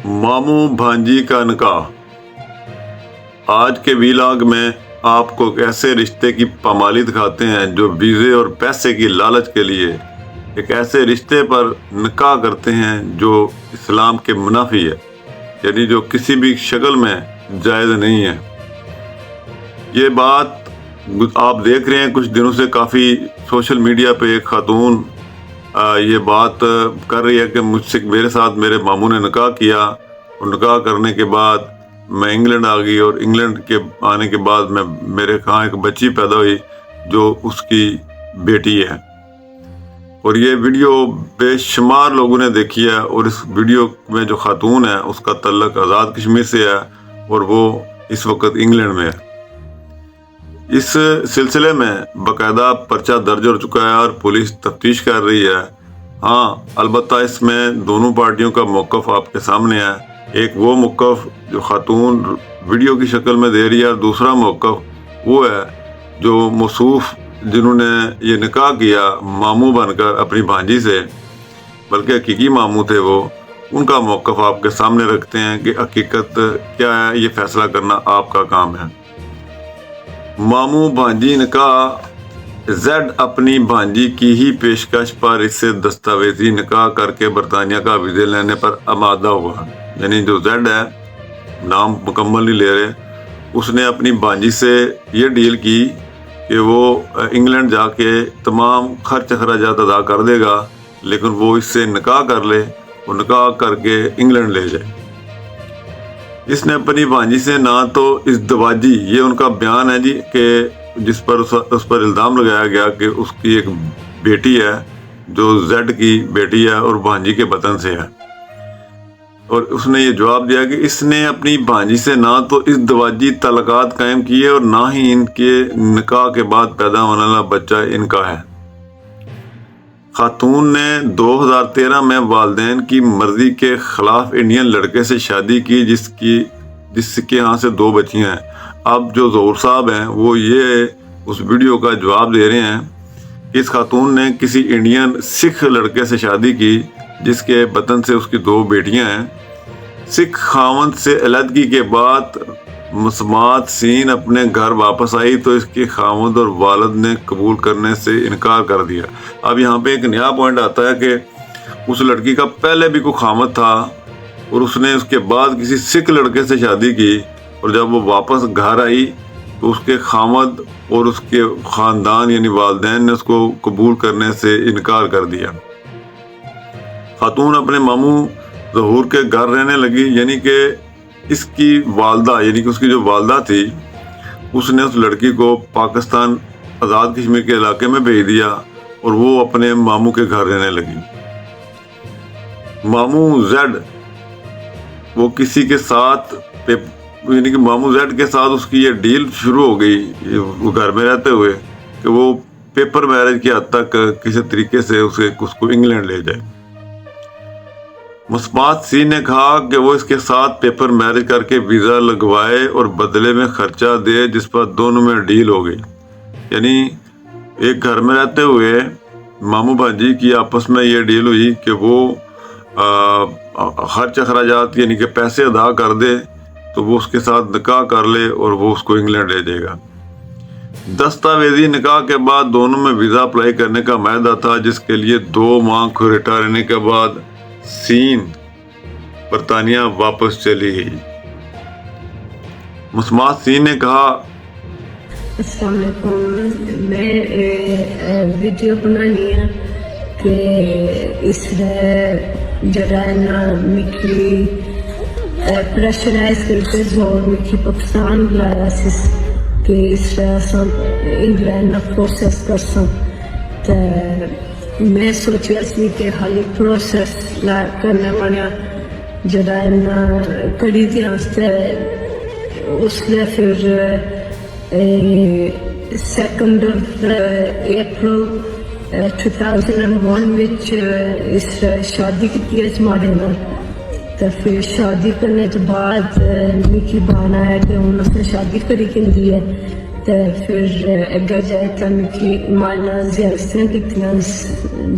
ماموں بھانجی کا نکاح۔ آج کے ویلاگ میں آپ کو ایک ایسے رشتے کی پامالی دکھاتے ہیں جو ویزے اور پیسے کی لالچ کے لیے ایک ایسے رشتے پر نکاح کرتے ہیں جو اسلام کے منافی ہے، یعنی جو کسی بھی شکل میں جائز نہیں ہے۔ یہ بات آپ دیکھ رہے ہیں، کچھ دنوں سے کافی سوشل میڈیا پہ ایک خاتون یہ بات کر رہی ہے کہ میرے ساتھ میرے ماموں نے نکاح کیا، اور نکاح کرنے کے بعد میں انگلینڈ آ گئی، اور انگلینڈ کے آنے کے بعد میرے کہاں ایک بچی پیدا ہوئی جو اس کی بیٹی ہے۔ اور یہ ویڈیو بے شمار لوگوں نے دیکھی ہے، اور اس ویڈیو میں جو خاتون ہے اس کا تعلق آزاد کشمیر سے ہے، اور وہ اس وقت انگلینڈ میں ہے۔ اس سلسلے میں باقاعدہ پرچہ درج ہو چکا ہے اور پولیس تفتیش کر رہی ہے۔ ہاں، البتہ اس میں دونوں پارٹیوں کا موقف آپ کے سامنے ہے۔ ایک وہ موقف جو خاتون ویڈیو کی شکل میں دے رہی ہے، اور دوسرا موقف وہ ہے جو موصوف جنہوں نے یہ نکاح کیا ماموں بن کر اپنی بھانجی سے، بلکہ حقیقی ماموں تھے وہ، ان کا موقف آپ کے سامنے رکھتے ہیں کہ حقیقت کیا ہے۔ یہ فیصلہ کرنا آپ کا کام ہے۔ ماموں بھانجی نکاح۔ زیڈ اپنی بھانجی کی ہی پیشکش پر اس سے دستاویزی نکاح کر کے برطانیہ کا ویزا لینے پر آمادہ ہوا۔ یعنی جو زیڈ ہے، نام مکمل نہیں لے رہے، اس نے اپنی بھانجی سے یہ ڈیل کی کہ وہ انگلینڈ جا کے تمام خرچ اخراجات ادا کر دے گا، لیکن وہ اس سے نکاح کر لے اور نکاح کر کے انگلینڈ لے جائے۔ اس نے اپنی بھانجی سے نہ تو ازدواجی، یہ ان کا بیان ہے جی، کہ جس پر اس پر الزام لگایا گیا کہ اس کی ایک بیٹی ہے جو زیڈ کی بیٹی ہے اور بھانجی کے وطن سے ہے، اور اس نے یہ جواب دیا کہ اس نے اپنی بھانجی سے نہ تو ازدواجی تعلقات قائم کیے اور نہ ہی ان کے نکاح کے بعد پیدا ہونے والا بچہ ان کا ہے۔ خاتون نے 2013 میں والدین کی مرضی کے خلاف انڈین لڑکے سے شادی کی جس کے ہاں سے 2 بچیاں ہیں۔ اب جو ظہور صاحب ہیں وہ یہ اس ویڈیو کا جواب دے رہے ہیں کہ اس خاتون نے کسی انڈین سکھ لڑکے سے شادی کی جس کے وطن سے اس کی 2 بیٹیاں ہیں۔ سکھ خاوند سے علیحدگی کے بعد مسمات سین اپنے گھر واپس آئی تو اس کے خاوند اور والد نے قبول کرنے سے انکار کر دیا۔ اب یہاں پہ ایک نیا پوائنٹ آتا ہے کہ اس لڑکی کا پہلے بھی کوئی خاوند تھا، اور اس نے اس کے بعد کسی سکھ لڑکے سے شادی کی، اور جب وہ واپس گھر آئی تو اس کے خاوند اور اس کے خاندان یعنی والدین نے اس کو قبول کرنے سے انکار کر دیا۔ خاتون اپنے ماموں ظہور کے گھر رہنے لگی، یعنی کہ اس کی والدہ، یعنی کہ اس کی جو والدہ تھی، اس نے اس لڑکی کو پاکستان آزاد کشمیر کے علاقے میں بھیج دیا اور وہ اپنے ماموں کے گھر رہنے لگی۔ ماموں زیڈ وہ کسی کے ساتھ یعنی کہ ماموں زیڈ کے ساتھ اس کی یہ ڈیل شروع ہو گئی وہ گھر میں رہتے ہوئے کہ وہ پیپر میرج کی حد تک کسی طریقے سے اس کو انگلینڈ لے جائے۔ مسمات سین نے کہا کہ وہ اس کے ساتھ پیپر میرج کر کے ویزا لگوائے اور بدلے میں خرچہ دے، جس پر دونوں میں ڈیل ہو گئی۔ یعنی ایک گھر میں رہتے ہوئے ماموں بھانجی کی آپس میں یہ ڈیل ہوئی کہ وہ خرچ اخراجات یعنی کہ پیسے ادا کر دے تو وہ اس کے ساتھ نکاح کر لے اور وہ اس کو انگلینڈ لے جائے گا۔ دستاویزی نکاح کے بعد دونوں میں ویزا اپلائی کرنے کا معاہدہ تھا، جس کے لیے 2 ماہ کھوریٹا رہنے کے بعد سین برطانیہ واپس چلی گئی۔ مسمات سین نے کہا، السلام علیکم، میں ویڈیو بنانی ہے کہ اس جڑا ہے نا مکی پریشرائز کر کے زور مکی پاکستان بلایا سی کہ اس طرح انگلینڈ پروسیس کر سوں، تو میں سوچا سی کہ حالی پروسیس کرنے والا جڑا ہے نا کڑی دے واسطے اس نے پھر 2 اپریل 2001 وچ اس شادی کی ہمارے نال، تو پھر شادی کرنے کے بعد مکی بانا ہے کہ ہوں اس نے شادی کری کی ہے، تو پھر اگر جائے تو مکی مانا زیارتیں کیتیاں،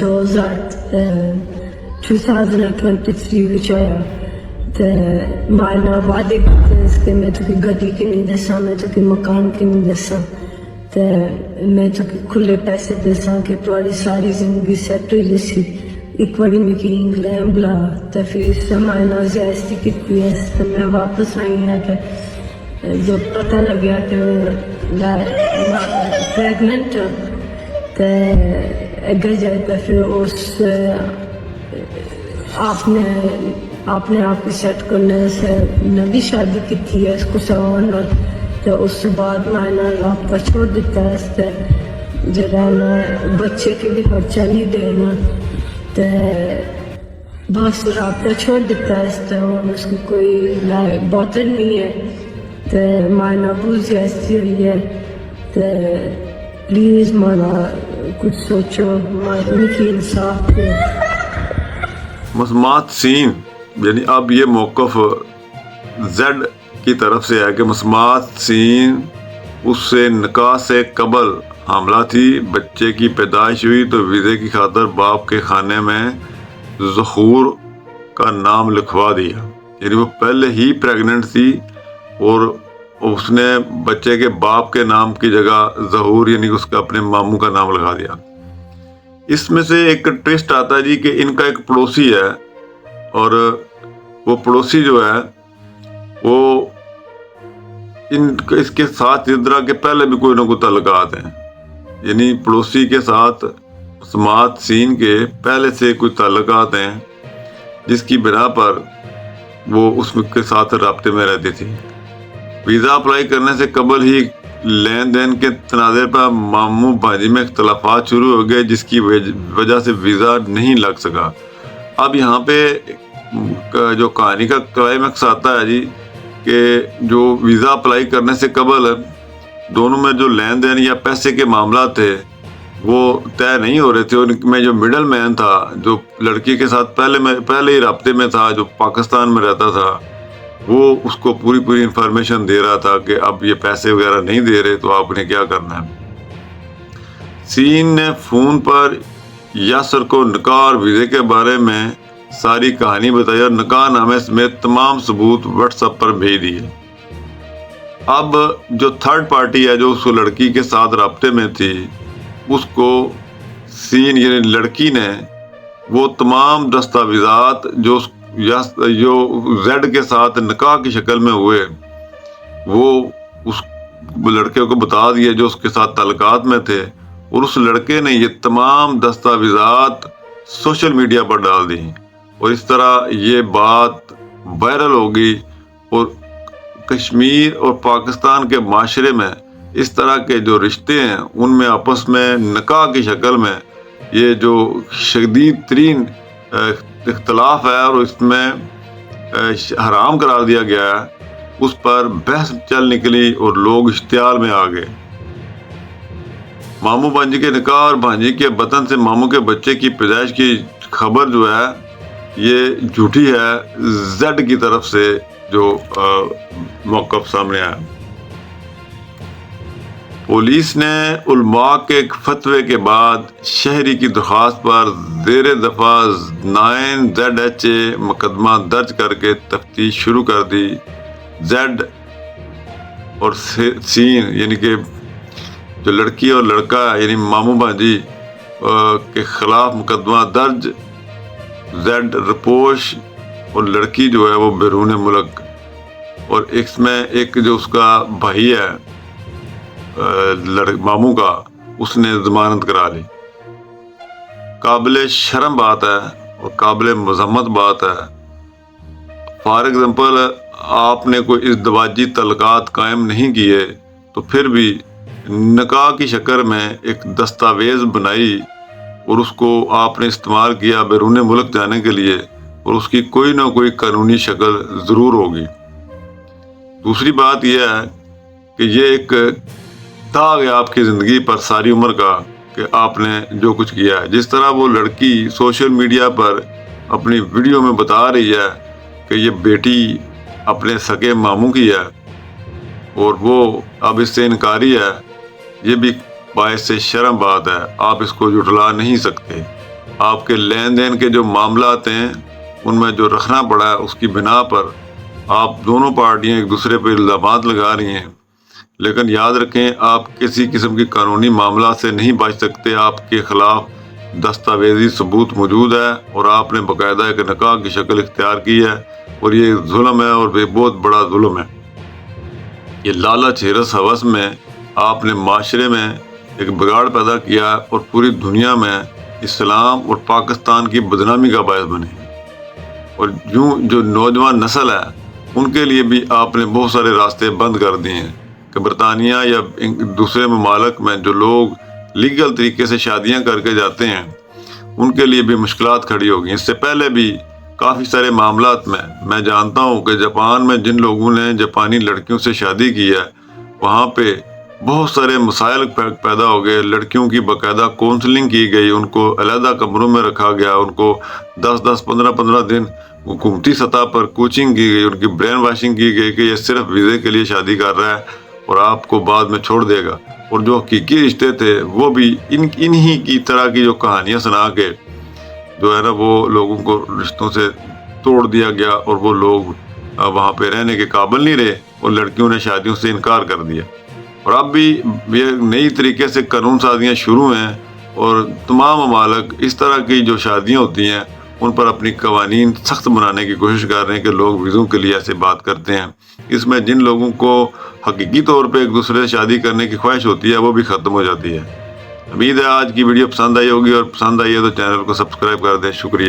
2023 ਵਿੱਚ ਹੋਇਆ ਤੇ ਮੈਂ ਨਾਲ ਵਾਅਦੇ ਕੀਤੇ ਕਿ ਮੈਂ ਤੁਹਾਨੂੰ ਗੱਡੀ ਕਿ ਨਹੀਂ ਦੱਸਾਂ, ਮੈਂ ਤੁਹਾਨੂੰ ਮਕਾਨ ਕਿ ਨਹੀਂ ਦੱਸਾਂ, ਤੇ ਮੈਂ ਤੁਹਾਨੂੰ ਖੁੱਲੇ ਪੈਸੇ ਦੱਸਾਂ ਕਿ ਤੁਹਾਡੀ ਸਾਰੀ ਜ਼ਿੰਦਗੀ ਸੈੱਟ ਹੋਈ ਸੀ। ਇੱਕ ਵਾਰੀ ਮੈਂ ਇੰਗਲੈਂਡ ਬੁਲਾ ਤੇ ਫਿਰ ਮੈਂ ਨਾਲ ਜ਼ਿਆਦਤੀ ਕੀਤੀ ਹੈ ਤੇ ਮੈਂ ਵਾਪਸ ਆਈ ਹਾਂ کہ جب پتہ لگا کہ پریگننٹ تو اگر جائے تو پھر اس آپ نے آپ کو سیٹ کرنے سے نوی شادی کی تھی ہے اس کو سوان، تو اس بعد میں نے رابطہ چھوڑ دیتا ہے اس سے جرا میں بچے کے لیے خرچہ نہیں دینا، تو بس رابطہ چھوڑ دیتا ہے اس سے، اس کو کوئی باطل نہیں ہے تو مانا بہت زیادتی ہوئی ہے، تو پلیز مانا کچھ سوچو، مانا کی انصاف دے۔ مسمات سین یعنی اب یہ موقف زیڈ کی طرف سے ہے کہ مسمات سین اس سے نکاح سے قبل حاملہ تھی، بچے کی پیدائش ہوئی تو ویزے کی خاطر باپ کے خانے میں ظہور کا نام لکھوا دیا، یعنی وہ پہلے ہی پریگننٹ تھی اور اس نے بچے کے باپ کے نام کی جگہ ظہور یعنی اس کا اپنے ماموں کا نام لگا دیا۔ اس میں سے ایک ٹوسٹ آتا ہے جی کہ ان کا ایک پڑوسی ہے اور وہ پڑوسی جو ہے وہ اس کے ساتھ اس طرح کے پہلے بھی کوئی نہ کوئی تعلقات ہیں، یعنی پڑوسی کے ساتھ مسمات سین کے پہلے سے کوئی تعلقات ہیں جس کی بنا پر وہ اس کے ساتھ رابطے میں رہتی تھی۔ ویزا اپلائی کرنے سے قبل ہی لین دین کے تناظر پر ماموں بھانجی میں اختلافات شروع ہو گئے جس کی وجہ سے ویزا نہیں لگ سکا۔ اب یہاں پہ جو کہانی کا کلائمیکس آتا ہے جی کہ جو ویزا اپلائی کرنے سے قبل دونوں میں جو لین دین یا پیسے کے معاملات تھے وہ طے نہیں ہو رہے تھے، ان میں جو مڈل مین تھا جو لڑکی کے ساتھ پہلے ہی رابطے میں تھا، جو پاکستان میں رہتا تھا، وہ اس کو پوری انفارمیشن دے رہا تھا کہ اب یہ پیسے وغیرہ نہیں دے رہے تو آپ نے کیا کرنا ہے۔ سین نے فون پر یاسر کو نکاح اور ویزے کے بارے میں ساری کہانی بتائی اور نکاح نامے سمیت تمام ثبوت واٹس ایپ پر بھیج دیے۔ اب جو تھرڈ پارٹی ہے جو اس لڑکی کے ساتھ رابطے میں تھی اس کو سین یعنی لڑکی نے وہ تمام دستاویزات جو زیڈ کے ساتھ نکاح کی شکل میں ہوئے وہ اس لڑکے کو بتا دیے جو اس کے ساتھ تعلقات میں تھے، اور اس لڑکے نے یہ تمام دستاویزات سوشل میڈیا پر ڈال دی اور اس طرح یہ بات وائرل ہو گئی اور کشمیر اور پاکستان کے معاشرے میں اس طرح کے جو رشتے ہیں ان میں آپس میں نکاح کی شکل میں یہ جو شدید ترین اختلاف ہے اور اس میں حرام قرار دیا گیا ہے اس پر بحث چل نکلی اور لوگ اشتعال میں آ گئے۔ ماموں بھانجی کے نکاح اور بھانجی کے وطن سے ماموں کے بچے کی پیدائش کی خبر جو ہے یہ جھوٹی ہے، زیڈ کی طرف سے جو موقف سامنے آیا۔ پولیس نے علماء کے ایک فتوے کے بعد شہری کی درخواست پر زیر دفعہ 9ZHA مقدمہ درج کر کے تفتیش شروع کر دی۔ زیڈ اور سین یعنی کہ جو لڑکی اور لڑکا ہے یعنی ماموں بھانجی کے خلاف مقدمہ درج، زیڈ رپوش اور لڑکی جو ہے وہ بیرون ملک، اور اس میں ایک جو اس کا بھائی ہے ماموں کا اس نے ضمانت کرا لی۔ قابل شرم بات ہے اور قابل مذمت بات ہے۔ فار ایگزامپل آپ نے کوئی ازدواجی تعلقات قائم نہیں کیے تو پھر بھی نکاح کی شکل میں ایک دستاویز بنائی اور اس کو آپ نے استعمال کیا بیرون ملک جانے کے لیے، اور اس کی کوئی نہ کوئی قانونی شکل ضرور ہوگی۔ دوسری بات یہ ہے کہ یہ ایک داغ ہے آپ کی زندگی پر ساری عمر کا کہ آپ نے جو کچھ کیا ہے۔ جس طرح وہ لڑکی سوشل میڈیا پر اپنی ویڈیو میں بتا رہی ہے کہ یہ بیٹی اپنے سگے ماموں کی ہے اور وہ اب اس سے انکاری ہے، یہ بھی باعث سے شرم بات ہے، آپ اس کو جھٹلا نہیں سکتے۔ آپ کے لین دین کے جو معاملات ہیں ان میں جو رکھنا پڑا ہے اس کی بنا پر آپ دونوں پارٹیاں ایک دوسرے پہ الزامات لگا رہی ہیں، لیکن یاد رکھیں آپ کسی قسم کی قانونی معاملات سے نہیں بچ سکتے۔ آپ کے خلاف دستاویزی ثبوت موجود ہے اور آپ نے باقاعدہ ایک نکاح کی شکل اختیار کی ہے، اور یہ ظلم ہے اور یہ بہت بڑا ظلم ہے۔ یہ لالچ ہرس ہوس میں آپ نے معاشرے میں ایک بگاڑ پیدا کیا اور پوری دنیا میں اسلام اور پاکستان کی بدنامی کا باعث بنے، اور یوں جو نوجوان نسل ہے ان کے لیے بھی آپ نے بہت سارے راستے بند کر دیے ہیں کہ برطانیہ یا دوسرے ممالک میں جو لوگ لیگل طریقے سے شادیاں کر کے جاتے ہیں ان کے لیے بھی مشکلات کھڑی ہوگی۔ اس سے پہلے بھی کافی سارے معاملات میں جانتا ہوں کہ جاپان میں جن لوگوں نے جاپانی لڑکیوں سے شادی کی ہے وہاں پہ بہت سارے مسائل پیدا ہو گئے۔ لڑکیوں کی باقاعدہ کونسلنگ کی گئی، ان کو علیحدہ کمروں میں رکھا گیا، ان کو 10 15 دن حکومتی سطح پر کوچنگ کی گئی، ان کی برین واشنگ کی گئی کہ یہ صرف ویزے کے لیے شادی کر رہا ہے اور آپ کو بعد میں چھوڑ دے گا، اور جو حقیقی رشتے تھے وہ بھی انہی کی طرح کی جو کہانیاں سنا کے جو ہے نا وہ لوگوں کو رشتوں سے توڑ دیا گیا، اور وہ لوگ وہاں پہ رہنے کے قابل نہیں رہے اور لڑکیوں نے شادیوں سے انکار کر دیا۔ اور اب بھی یہ نئی طریقے سے قانون سازیاں شروع ہیں اور تمام ممالک اس طرح کی جو شادیاں ہوتی ہیں ان پر اپنی قوانین سخت بنانے کی کوشش کر رہے ہیں کہ لوگ ویزوں کے لیے ایسے بات کرتے ہیں۔ اس میں جن لوگوں کو حقیقی طور پہ ایک دوسرے سے شادی کرنے کی خواہش ہوتی ہے وہ بھی ختم ہو جاتی ہے۔ امید ہے آج کی ویڈیو پسند آئی ہوگی، اور پسند آئی ہے تو چینل کو سبسکرائب کر دیں۔ شکریہ۔